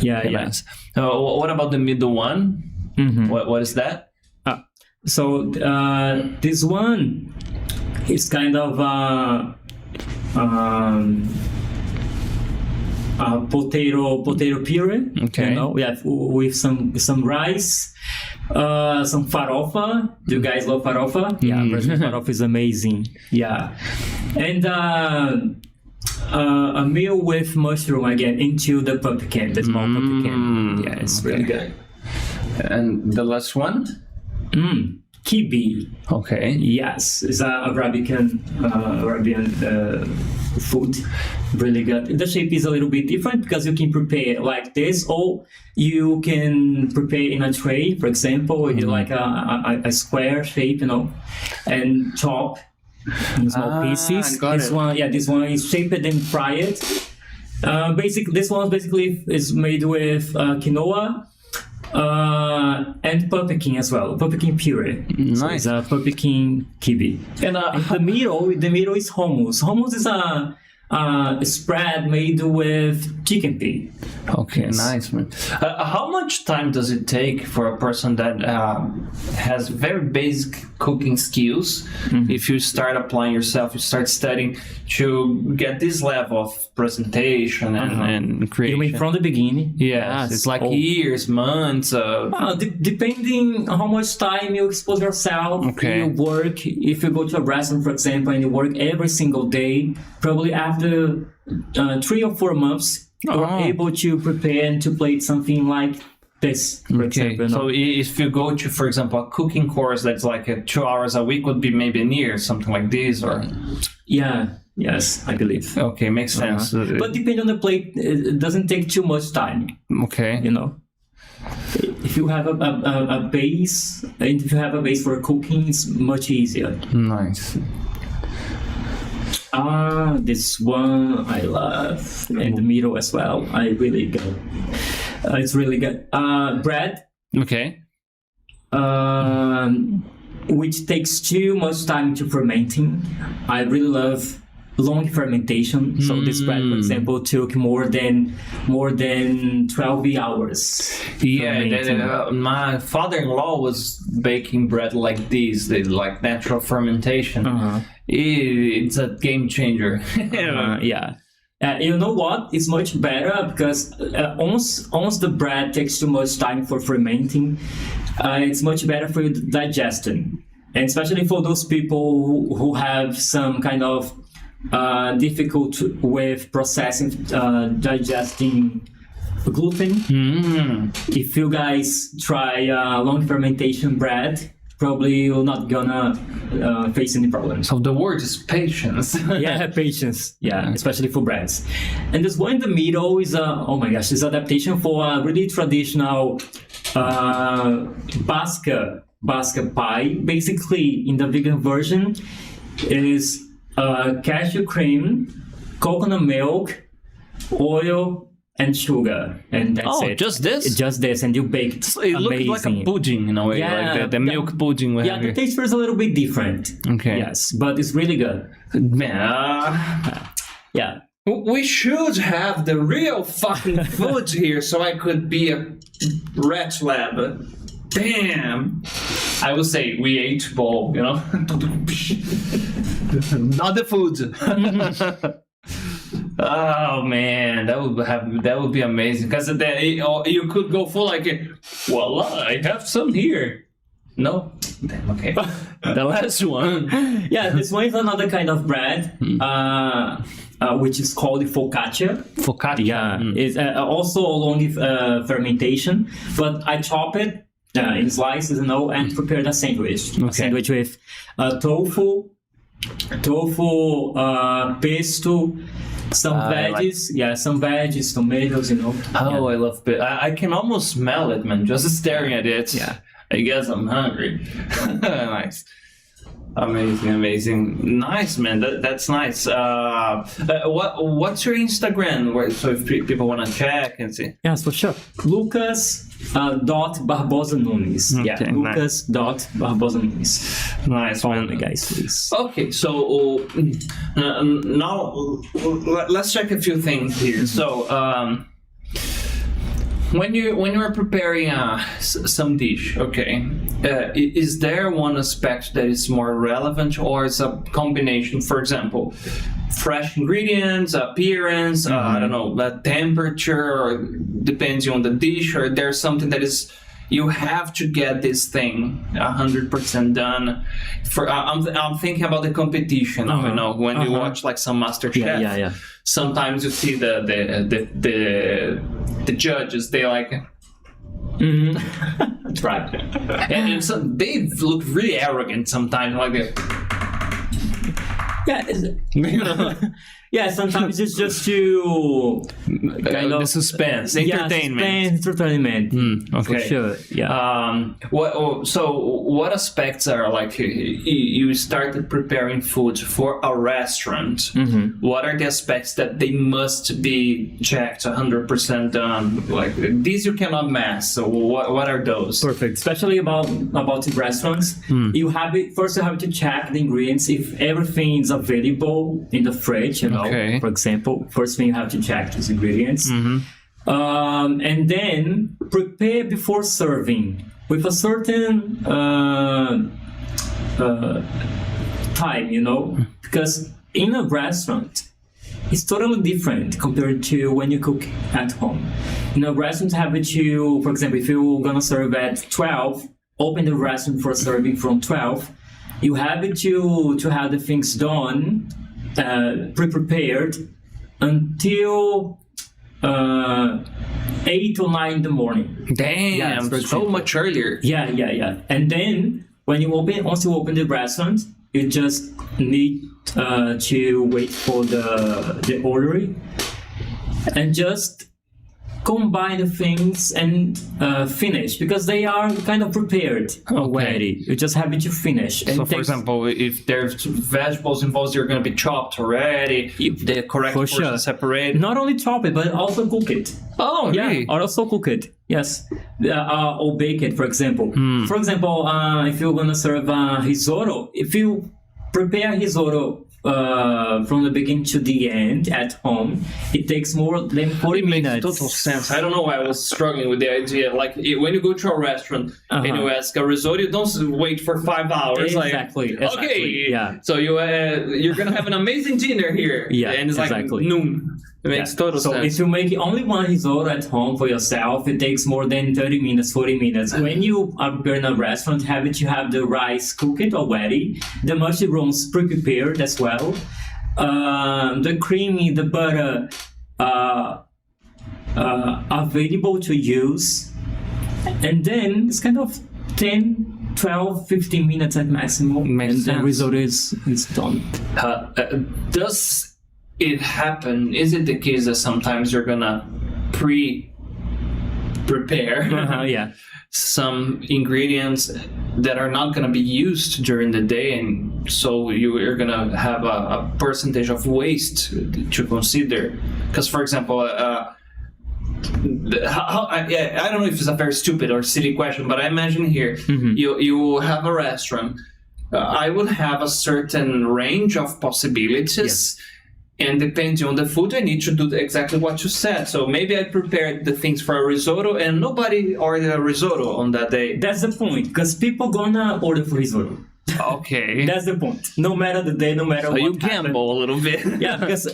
Yes. What about the middle one? What is that? So this one is kind of potato puree. Okay. You know, with some rice, Some farofa. Do you guys love farofa? Yeah, Brazilian farofa is amazing. Yeah. And a meal with mushroom again into the pumpkin, the small pumpkin. Yeah, it's really good. And the last one? Qibi. Okay. Yes, it's Arabian food. Really good. The shape is a little bit different because you can prepare like this, or you can prepare in a tray, for example, like a square shape, and chop in small pieces. This one is shaped and fried. This one basically is made with quinoa. And pumpkin as well, pumpkin puree. Nice. So it's pumpkin qibi. And the middle is hummus. Hummus is a spread made with chickpea. Okay, nice, man. How much time does it take for a person that has very basic cooking skills, if you start applying yourself, you start studying, to get this level of presentation and creation? You mean from the beginning? Yes, it's like years, months. Depending on how much time you expose yourself, you work. If you go to a restaurant, for example, and you work every single day, probably after 3 or 4 months, you're able to prepare and to plate something like this, for example. So if you go to, for example, a cooking course that's like 2 hours a week, would be maybe a year, something like this, or? Yes, I believe. Okay, makes sense. But depending on the plate, it doesn't take too much time. Okay. If you have a base, and if you have a base for cooking, it's much easier. Nice. This one I love, and the middle as well. It's really good. Bread. Okay. Which takes too much time to fermenting. I really love long fermentation. So this bread, for example, took more than 12 hours. Yeah, my father-in-law was baking bread like this, like natural fermentation. It's a game changer. You know what? It's much better because once the bread takes too much time for fermenting, it's much better for your digestion, and especially for those people who have some kind of difficult with processing, digesting gluten. If you guys try long fermentation bread, probably you're not gonna face any problems. So the word is patience. Patience. Yeah, especially for breads. And this one in the middle is is adaptation for a really traditional 𝗏𝗃 pie. Basically, in the vegan version, is cashew cream, coconut milk, oil, and sugar, and that's it. Just this? Just this, and you bake it. It looks like a pudding in a way, like the milk pudding. The taste is a little bit different. Okay. Yes, but it's really good. Man. We should have the real fucking food here so I could be a rat lab. Damn. I would say we ate bowl, Not the food. Oh man, that would be amazing, because then you could go full like, voila, I have some here. No? Damn, okay. The last one. This one is another kind of bread, which is called focaccia. Focaccia. It's also a long fermentation, but I chop it in slices, and prepare a sandwich. A sandwich with tofu, pesto, some veggies, tomatoes, I love it. I can almost smell it, man, just staring at it. I guess I'm hungry. Nice. Amazing. Nice, man. That's nice. What's your Instagram? So if people want to check and see. Yes, for sure. Lucas.𝗶𝗵𝗺𝗀. Lucas.𝗶𝗵𝗺𝗀. Nice, follow me, guys, please. Okay, so now let's check a few things here. So when you are preparing some dish, is there one aspect that is more relevant, or is a combination? For example, fresh ingredients, appearance, I don't know, temperature, or depends on the dish, or there's something that is you have to get this thing 100% done. I'm thinking about the competition. You know, when you watch like some MasterChef, sometimes you see the judges. They like. That's right. And so they look really arrogant sometimes, like this. Yeah, sometimes it's just to kind of the suspense, entertainment. Entertainment. Okay, for sure. Yeah. What aspects are like you started preparing food for a restaurant? What are the aspects that they must be checked 100% done? Like these you cannot mess. So what are those? Perfect. Especially about the restaurants, you have to check the ingredients if everything is available in the fridge. You know. Okay. For example, first thing you have to check is ingredients, and then prepare before serving with a certain time, you know, because in a restaurant it's totally different compared to when you cook at home. In a restaurant, have to, for example, if you're gonna serve at 12, open the restaurant for serving from 12. You have to have the things done. Pre-prepared until 8 or 9 in the morning. Damn, so much earlier. Yeah. And then once you open the restaurant, you just need to wait for the order and just combine the things and finish, because they are kind of prepared already. You just have to finish. So, for example, if there's vegetables involved, you're going to be chopped already. If the correct portion separate. Not only chop it, but also cook it. Oh, really? Yeah, also cook it. Yes, or bake it. For example, if you're going to serve risotto, if you prepare risotto from the beginning to the end at home, it takes more than 40 minutes. It makes total sense. I don't know why I was struggling with the idea. Like when you go to a restaurant and you ask a risotto, you don't wait for 5 hours. Exactly. Okay. Yeah. So you're gonna have an amazing dinner here. Yeah. And it's like noon. It makes total sense. So if you make only one risotto at home for yourself, it takes more than 30 minutes, 40 minutes. When you are preparing a restaurant, have the rice cooked already, the mushrooms pre-prepared as well, the creamy, the butter available to use, and then it's kind of 10, 12, 15 minutes at maximum, and the risotto is done. Does it happen? Is it the case that sometimes you're gonna prepare some ingredients that are not gonna be used during the day, and so you're gonna have a percentage of waste to consider? Because, for example, I don't know if it's a very stupid or silly question, but I imagine here you have a restaurant. I would have a certain range of possibilities. Yes. And depending on the food, I need to do exactly what you said. So maybe I prepared the things for a risotto and nobody ordered a risotto on that day. That's the point, because people gonna order for risotto. Okay. That's the point. No matter the day, no matter what you gamble a little bit. Yeah, because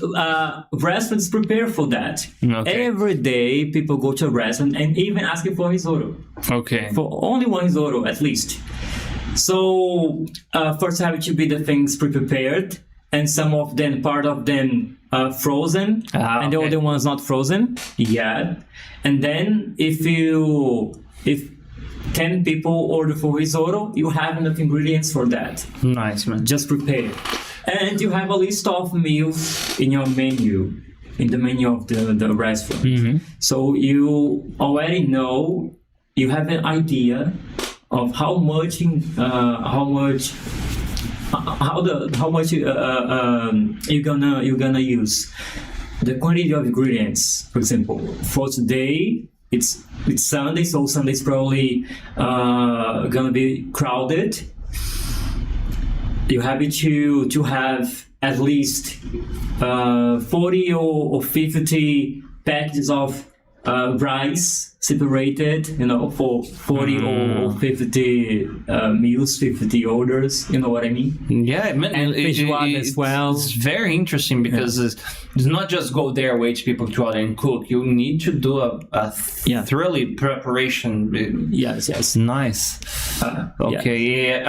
restaurants prepare for that. Okay. Every day, people go to a restaurant and even asking for risotto. Okay. For only one risotto, at least. So first have to be the things pre-prepared, and part of them frozen, and the other ones not frozen yet. And then if 10 people order for risotto, you have enough ingredients for that. Nice, man. Just prepare. And you have a list of meals in your menu, in the menu of the restaurant. So you already know, you have an idea of how much you're gonna use, the quantity of ingredients. For example, for today it's Sunday, so Sunday's probably gonna be crowded. You have to have at least 40 or 50 packages of rice separated, for 40 or 50 meals, 50 orders. You know what I mean? Yeah, And feijoada as well. It's very interesting because it's not just go there, wait people to order and cook. You need to do a thoroughly preparation. Yes. Nice. Okay.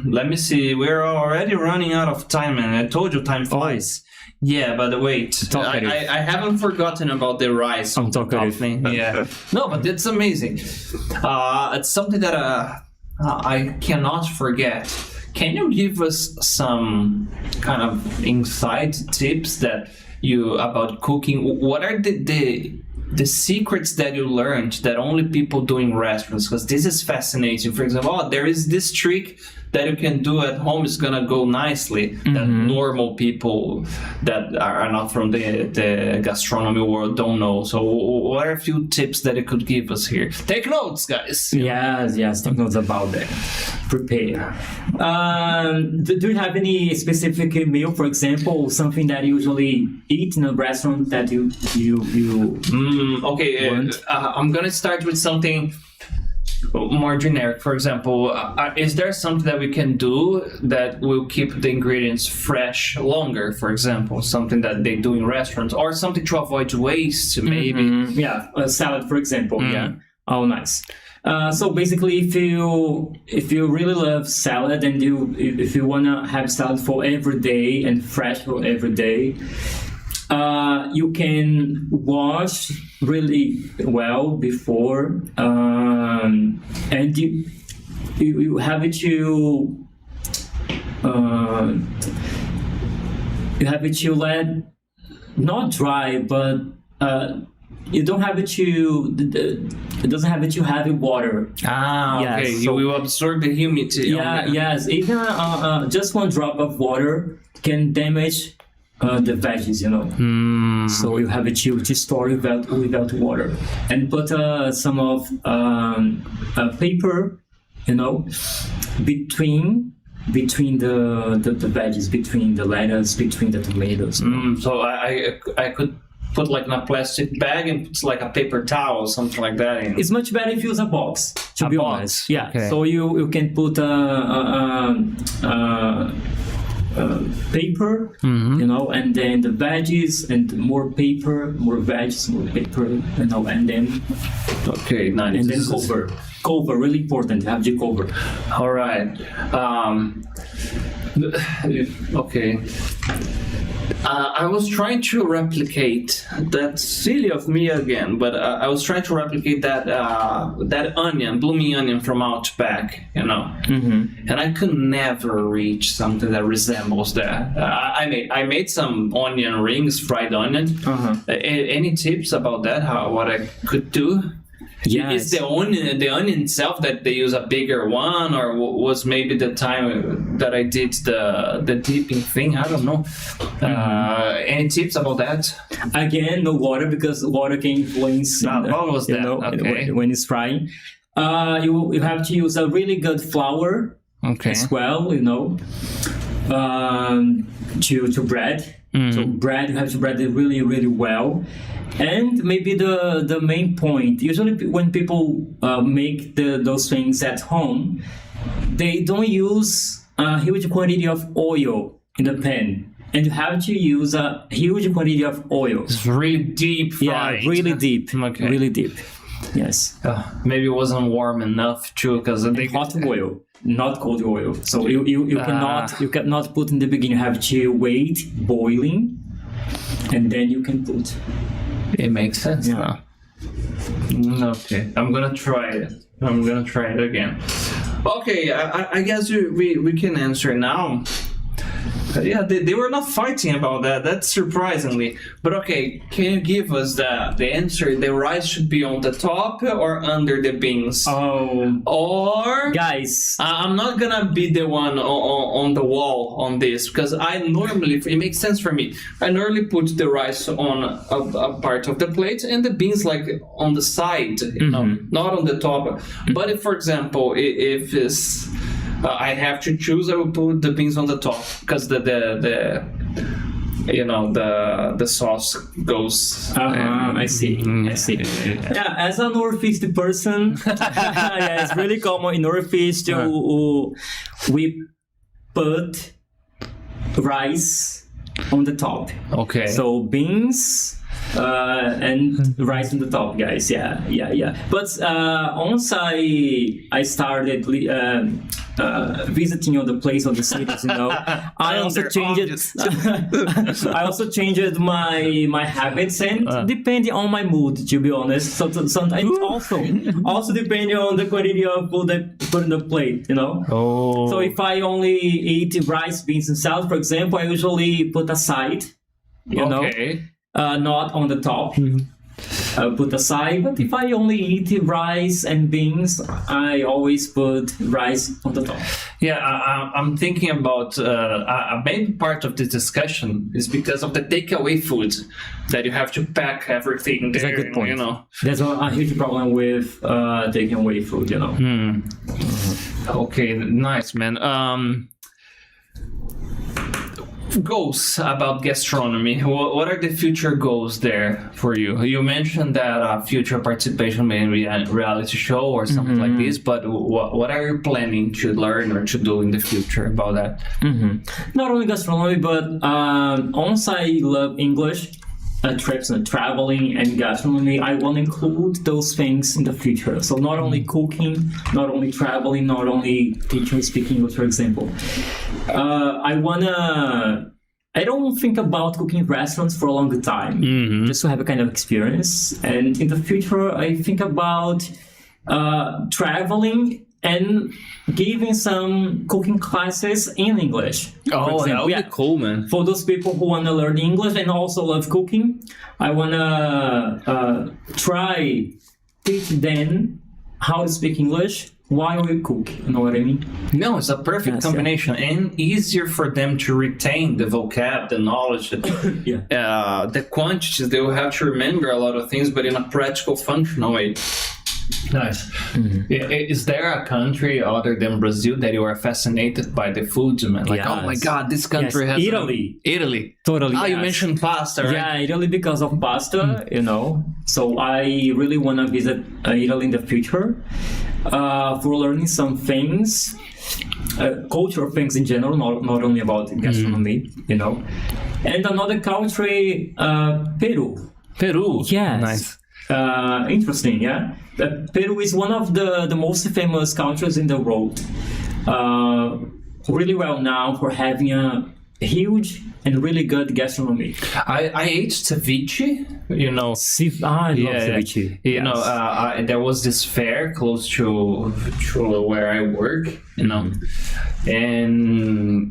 Let me see. We're already running out of time, and I told you time flies. Yeah, but wait, I haven't forgotten about the rice. I'm talking. Yeah. No, but it's amazing. It's something that I cannot forget. Can you give us some kind of inside tips about cooking? What are the secrets that you learned that only people do in restaurants? Because this is fascinating. For example, there is this trick that you can do at home is gonna go nicely that normal people that are not from the gastronomy world don't know. So what are a few tips that you could give us here? Take notes, guys. Yes, take notes about that. Prepare. Do you have any specific meal, for example, something that you usually eat in a restaurant that you okay, I'm gonna start with something more generic. For example, is there something that we can do that will keep the ingredients fresh longer? For example, something that they do in restaurants, or something to avoid waste, maybe. A salad, for example. Yeah. Oh, nice. So basically, if you really love salad and if you wanna have salad for every day and fresh for every day, you can wash really well before, and you have to let not dry, but you don't have it to. It doesn't have it to heavy water. Okay. You will absorb the humidity. Yes. Even just one drop of water can damage the veggies, So you have it to store without water, and put some of paper, between the veggies, between the lettuce, between the tomatoes. So I could put like in a plastic bag and put like a paper towel, something like that. It's much better if you use a box. To be honest, yeah. Okay. So you can put paper, and then the veggies, and more paper, more veggies, more paper, and then nice. And then cover, really important to have the cover. All right. Okay. I was trying to replicate that silly of me again, but I was trying to replicate that blooming onion from Outback, and I could never reach something that resembles that. I made some onion rings, fried onion. Any tips about that? What I could do? Yes. Is the onion itself that they use a bigger one, or was maybe the time that I did the dipping thing? I don't know. Any tips about that? Again, no water, because water can influence. What was that? Okay. When it's frying, you have to use a really good flour. Okay. As well, to bread. So bread, you have to bread it really, really well. And maybe the main point, usually when people make those things at home, they don't use a huge quantity of oil in the pan. And you have to use a huge quantity of oil. It's really deep fried. Yeah, really deep. Okay. Really deep. Yes. Maybe it wasn't warm enough too, because they hot oil, not cold oil. So you cannot put in the beginning. You have to wait boiling, and then you can put. It makes sense now. Okay, I'm gonna try it again. Okay, I guess we can answer now. Yeah, they were not fighting about that. That's surprisingly. But okay, can you give us the answer? The rice should be on the top or under the beans? Or guys, I'm not gonna be the one on the wall on this, because I normally, it makes sense for me. I normally put the rice on a part of the plate and the beans like on the side, not on the top. But if, for example, if I have to choose, I will put the beans on the top, because the the sauce goes. I see. Yeah, as a Northeast person, yeah, it's really common in Northeast we put rice on the top. Okay. So beans and rice on the top, guys. Yeah. But once I started visiting other places of the cities, I also changed. I also changed my habits and depending on my mood, to be honest. So sometimes also depending on the quantity of food I put on the plate, Oh. So if I only eat rice, beans, and salad, for example, I usually put aside, Okay. Not on the top. Put aside, but if I only eat rice and beans, I always put rice on the top. Yeah, I'm thinking about a main part of this discussion is because of the takeaway food that you have to pack everything there. That's a good point. There's a huge problem with taking away food, Okay, nice, man. Goals about gastronomy. What are the future goals there for you? You mentioned that future participation maybe a reality show or something like this, but what are you planning to learn or to do in the future about that? Not only gastronomy, but also I love English, trips and traveling and gastronomy. I want to include those things in the future. So not only cooking, not only traveling, not only teaching speaking English, for example. I don't think about cooking in restaurants for a long time, just to have a kind of experience. And in the future, I think about traveling and giving some cooking classes in English. Oh, that would be cool, man. For those people who want to learn English and also love cooking, I want to teach them how to speak English while we cook. You know what I mean? No, it's a perfect combination and easier for them to retain the vocab, the knowledge, the quantities. They will have to remember a lot of things, but in a practical, functional way. Nice. Is there a country other than Brazil that you are fascinated by the food, man? Like, oh my God, this country has Italy. Totally. You mentioned pasta, right? Yeah, Italy because of pasta, So I really want to visit Italy in the future for learning some things, cultural things in general, not only about gastronomy, And another country, Peru. Peru. Yes. Nice. Interesting, yeah. Peru is one of the most famous countries in the world. Really well known for having a huge and really good gastronomy. I ate ceviche, I love ceviche. There was this fair close to where I work, and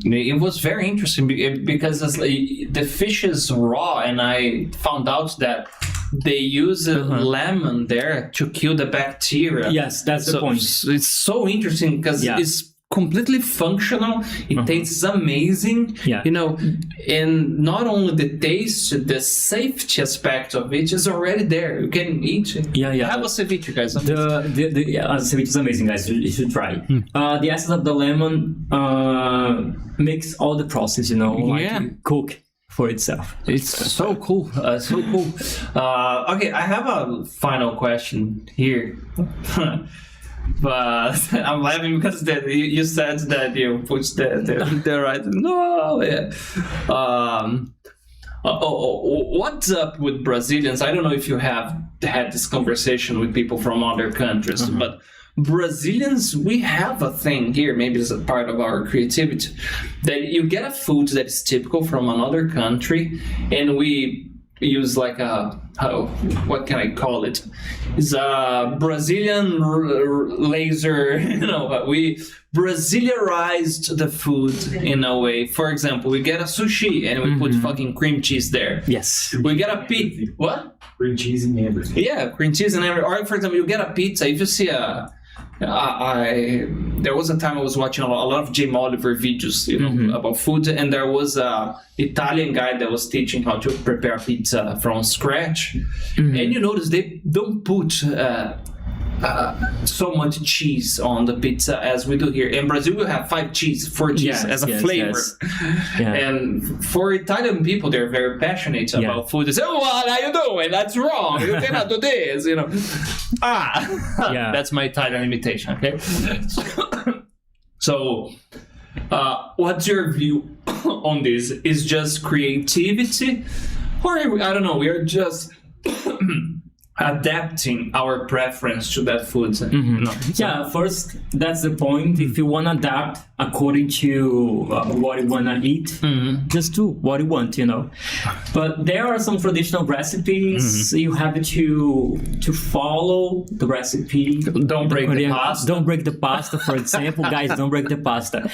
it was very interesting because the fish is raw, and I found out that they use lemon there to kill the bacteria. Yes, that's the point. It's so interesting because it's completely functional. It tastes amazing. And not only the taste, the safety aspect of it is already there. You can eat it. Have a ceviche, guys. The ceviche is amazing, guys. You should try. The essence of the lemon makes all the process, cook for itself. It's so cool. Okay, I have a final question here. But I'm laughing because you said that you put the right. No, yeah. What's up with Brazilians? I don't know if you have had this conversation with people from other countries, but Brazilians, we have a thing here, maybe it's a part of our creativity, that you get a food that is typical from another country, and we use like what can I call it? It's a Brazilian laser, but we Braziliarized the food in a way. For example, we get a sushi and we put fucking cream cheese there. Yes. We get a pizza. What? Cream cheese and everything. Yeah, cream cheese and everything. Or for example, you get a pizza. If you see there was a time I was watching a lot of 𝗍𝗻𝗶𝗶 videos, about food, and there was a Italian guy that was teaching how to prepare pizza from scratch. And you notice they don't put so much cheese on the pizza as we do here. In Brazil, we have 4 cheese as a flavor. Yeah. And for Italian people, they're very passionate about food. They say, "Oh, what are you doing? That's wrong. You cannot do this." You know. That's my Italian imitation. Okay. So, what's your view on this? Is just creativity, or I don't know? We are just adapting our preference to that food. First, that's the point. If you want to adapt according to what you want to eat, just do what you want, you know. But there are some traditional recipes. You have to follow the recipe. Don't break the pasta. Don't break the pasta, for example. Guys, don't break the pasta.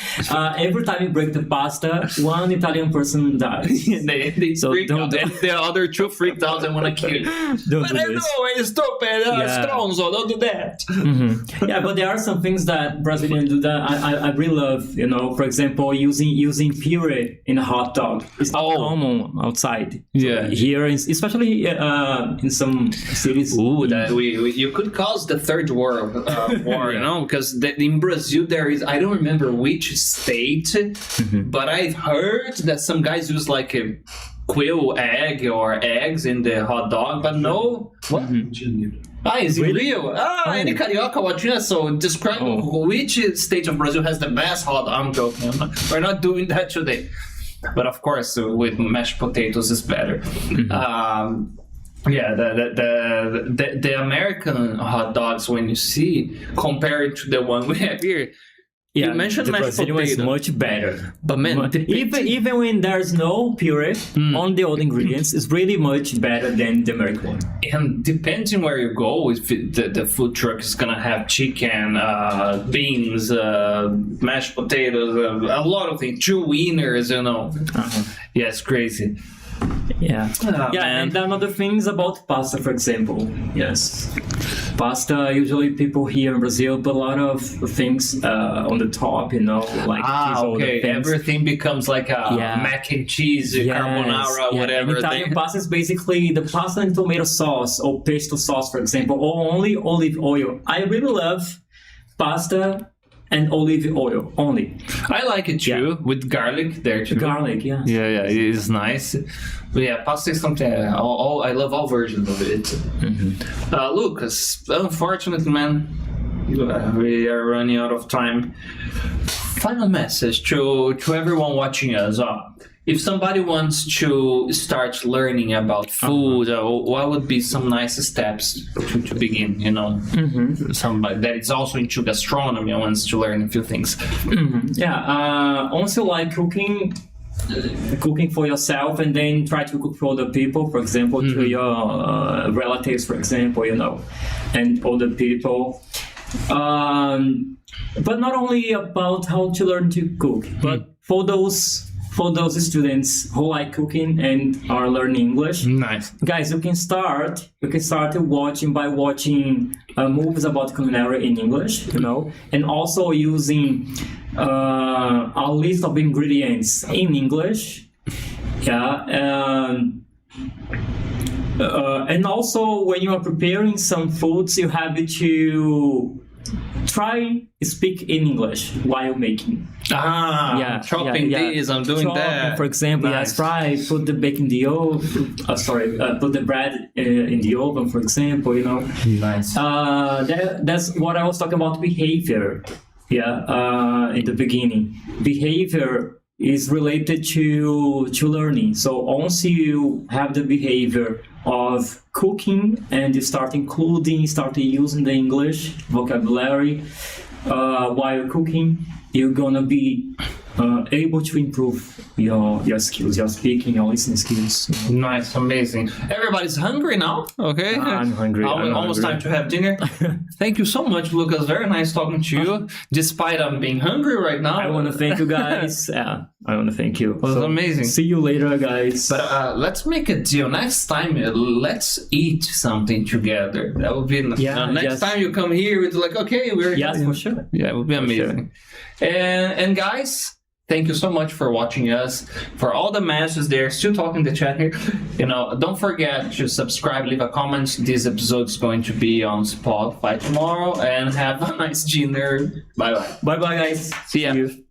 Every time you break the pasta, one Italian person dies. they So freak don't out. do- And the other 2 freaked out and want to kill you. Don't But do I this. know, it's stupid. Stronzo, don't do that. Yeah, but there are some things that Brazilians do that I really love. You know, for example, using puree in a hot dog. It's not common outside. Yeah. Here, especially in some cities. Ooh, that you could cause the third war, you know, because in Brazil there is, I don't remember which state, but I've heard that some guys use like a quail egg or eggs in the hot dog, but no. What? Is it real? Any carioca watching us, so describe which state of Brazil has the best hot dog. I'm joking. We're not doing that today. But of course, with mashed potatoes is better. The American hot dogs, when you see, compared to the one we have here, you mentioned the mashed Brazilian is potato. much better. But man, even when there's no puree on the old ingredients, it's really much better than the American one. and depending where you go, if the food truck is gonna have chicken, beans, mashed potatoes, a lot of things, 2 wieners, you know. Yeah, it's crazy. Yeah. Man. And another things about pasta, for example. Yes. Pasta, usually people here in Brazil put a lot of things on the top, you know, like these other things. Everything becomes like a mac and cheese, carbonara, whatever. And Italian pasta is basically the pasta and tomato sauce or pesto sauce, for example, or only olive oil. I really love pasta and olive oil only. I like it too, with garlic there too. Garlic, yeah. Yeah, it is nice. But yeah, pasta is something I love all versions of it. Lucas, unfortunately, man, we are running out of time. Final message to everyone watching us. If somebody wants to start learning about food, what would be some nice steps to begin? You know, somebody that is also into gastronomy and wants to learn a few things. Also like cooking for yourself and then try to cook for other people, for example, to your relatives, for example, you know, and other people. But not only about how to learn to cook, but for those students who like cooking and are learning English, Nice. guys, you can start watching movies about culinary in English, you know, and also using a list of ingredients in English. And also when you are preparing some foods, you have to try speak in English while making. Chopping this, I'm doing that. For example, Nice. put the bake in the oven. Put the bread in the oven, for example. You know. Nice. That's what I was talking about behavior. In the beginning, behavior is related to learning. So once you have the behavior of cooking and you start using the English vocabulary while cooking, you're gonna be able to improve your skills, your speaking, your listening skills. Nice, amazing. Everybody's hungry now. Okay, I'm hungry. Almost time to have dinner. Thank you so much, Lucas. Very nice talking to you. Despite I'm being hungry right now. I want to thank you guys. I want to thank you. It was amazing. See you later, guys. But let's make a deal. Next time, let's eat something together. That would be next time you come here, it's like, okay, we're for sure. Yeah, it would be amazing. And guys, Thank you so much for watching us. For all the masters there, still talking the chat here, don't forget to subscribe, leave a comment. This episode is going to be on Spotify tomorrow, and have a nice dinner. Bye bye. Bye bye, guys. See ya. You.